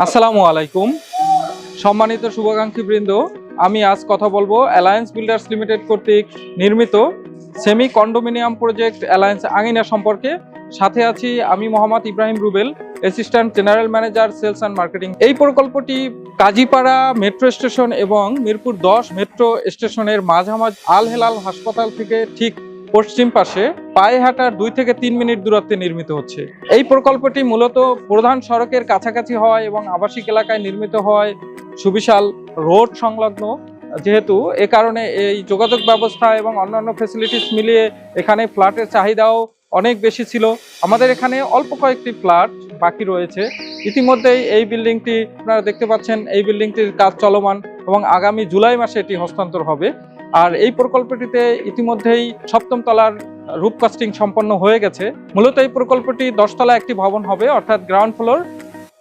আসসালামু আলাইকুম সম্মানিত শুভাকাঙ্ক্ষী বৃন্দ, আমি আজ কথা বলবো অ্যালায়েন্স বিল্ডার্স লিমিটেড কর্তৃক নির্মিত সেমি কন্ডোমিনিয়াম প্রজেক্ট অ্যালায়েন্স আঙিনা সম্পর্কে। সাথে আছি আমি Mohammad Ibrahim Rubel, assistant general manager sales and marketing. এই প্রকল্পটি কাজীপাড়া মেট্রো স্টেশন এবং মিরপুর 10 মেট্রো স্টেশনের মাঝামাঝি আল হেলাল হাসপাতাল থেকে ঠিক পশ্চিম পাশে পায়ে হাঁটার 2 থেকে 3 মিনিট দূরত্বে নির্মিত হচ্ছে। এই প্রকল্পটি মূলত প্রধান সড়কের কাছাকাছি হয় এবং আবাসিক এলাকায় নির্মিত হয় সুবিশাল রোড সংলগ্ন, যেহেতু এ কারণে এই যোগাযোগ ব্যবস্থা এবং অন্যান্য ফ্যাসিলিটিস মিলিয়ে এখানে ফ্ল্যাটের চাহিদাও অনেক বেশি ছিল। আমাদের এখানে অল্প কয়েকটি ফ্ল্যাট বাকি রয়েছে। ইতিমধ্যেই এই বিল্ডিংটি আপনারা দেখতে পাচ্ছেন, এই বিল্ডিংটির কাজ চলমান এবং আগামী জুলাই মাসে এটি হস্তান্তর হবে। আর এই প্রকল্পটিতে ইতিমধ্যেই 7ম তলার রূপ কাস্টিং সম্পন্ন হয়ে গেছে। মূলত এই প্রকল্পটি 10 তলা একটি ভবন হবে, অর্থাৎ গ্রাউন্ড ফ্লোর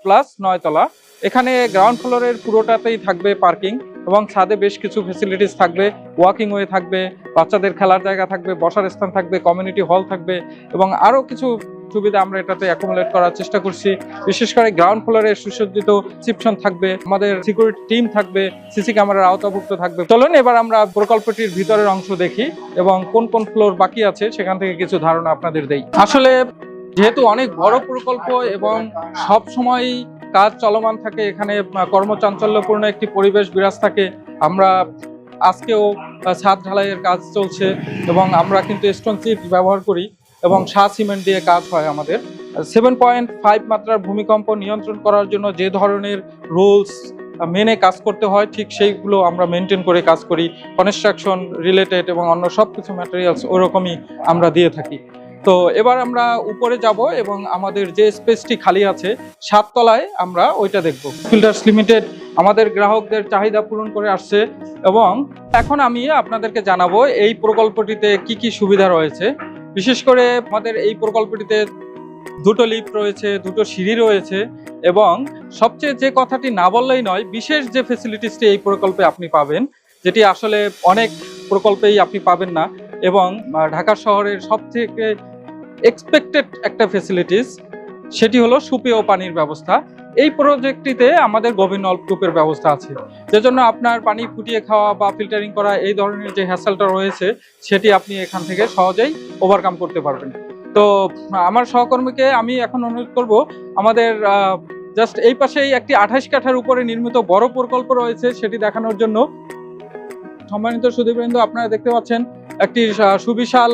প্লাস 9 তলা। এখানে গ্রাউন্ড ফ্লোরের পুরোটাতেই থাকবে পার্কিং এবং ছাদে বেশ কিছু ফ্যাসিলিটিস থাকবে, ওয়াকিং ওয়ে থাকবে, বাচ্চাদের খেলার জায়গা থাকবে, বসার স্থান থাকবে, কমিউনিটি হল থাকবে এবং আরও কিছু সুবিধা আমরা এটাতে অ্যাকোমোডেট করার চেষ্টা করছি। বিশেষ করে গ্রাউন্ড ফ্লোরে সুসজ্জিত রিসেপশন থাকবে, আমাদের সিকিউরিটি টিম থাকবে, সিসি ক্যামেরার আওতাভুক্ত থাকবে। চলুন এবার আমরা প্রকল্পটির ভিতরের অংশ দেখি এবং কোন কোন ফ্লোর বাকি আছে সেখান থেকে কিছু ধারণা আপনাদের দেই। আসলে যেহেতু অনেক বড় প্রকল্প এবং সব সময় কাজ চলমান থাকে, এখানে কর্মচাঞ্চল্যপূর্ণ একটি পরিবেশ বিরাজ থাকে। আমরা আজকেও ছাদ ঢালাইয়ের কাজ চলছে এবং আমরা কিন্তু স্টোন চিপ ব্যবহার করি এবং শাহ সিমেন্ট দিয়ে কাজ হয় আমাদের। 7.5 মাত্রার ভূমিকম্প নিয়ন্ত্রণ করার জন্য যে ধরনের রুলস মেনে কাজ করতে হয়, ঠিক সেইগুলো আমরা মেনটেন করে কাজ করি। কনস্ট্রাকশন রিলেটেড এবং অন্য সব কিছু ম্যাটেরিয়ালস ওরকমই আমরা দিয়ে থাকি। তো এবার আমরা উপরে যাব এবং আমাদের যে স্পেসটি খালি আছে 7 তলায় আমরা ওইটা দেখব। বিল্ডার্স লিমিটেড আমাদের গ্রাহকদের চাহিদা পূরণ করে আসছে এবং এখন আমি আপনাদেরকে জানাবো এই প্রকল্পটিতে কি কি সুবিধা রয়েছে। বিশেষ করে আমাদের এই প্রকল্পটিতে 2টো লিফট রয়েছে, 2টো সিঁড়ি রয়েছে এবং সবচেয়ে যে কথাটি না বললেই নয়, বিশেষ যে ফ্যাসিলিটিসটি এই প্রকল্পে আপনি পাবেন, যেটি আসলে অনেক প্রকল্পেই আপনি পাবেন না এবং ঢাকা শহরের সবথেকে এক্সপেক্টেড একটা ফ্যাসিলিটিস, সেটি হলো সুপেয় পানির ব্যবস্থা। এই প্রজেক্টটিতে আমাদের গভীর নলকূপের ব্যবস্থা আছে, যেজন্য আপনার পানি ফুটিয়ে খাওয়া বা ফিল্টারিং করা এই ধরনের যে হ্যাসেলটা রয়েছে সেটি আপনি এখান থেকে সহজেই ওভারকাম করতে পারবেন। তো আমার সহকর্মীকে আমি এখন অনুরোধ করব, আমাদের জাস্ট এই পাশেই একটি 28 কাঠার উপরে নির্মিত বড় প্রকল্প রয়েছে সেটি দেখানোর জন্য। সম্মানিত সুধীবৃন্দ, আপনারা দেখতে পাচ্ছেন একটি সুবিশাল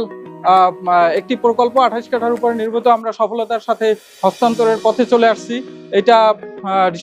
একটি প্রকল্প 28 কাঠার উপরে নির্মিত। আমরা সফলতার সাথে হস্তান্তরের পথে চলে আসছি। এটা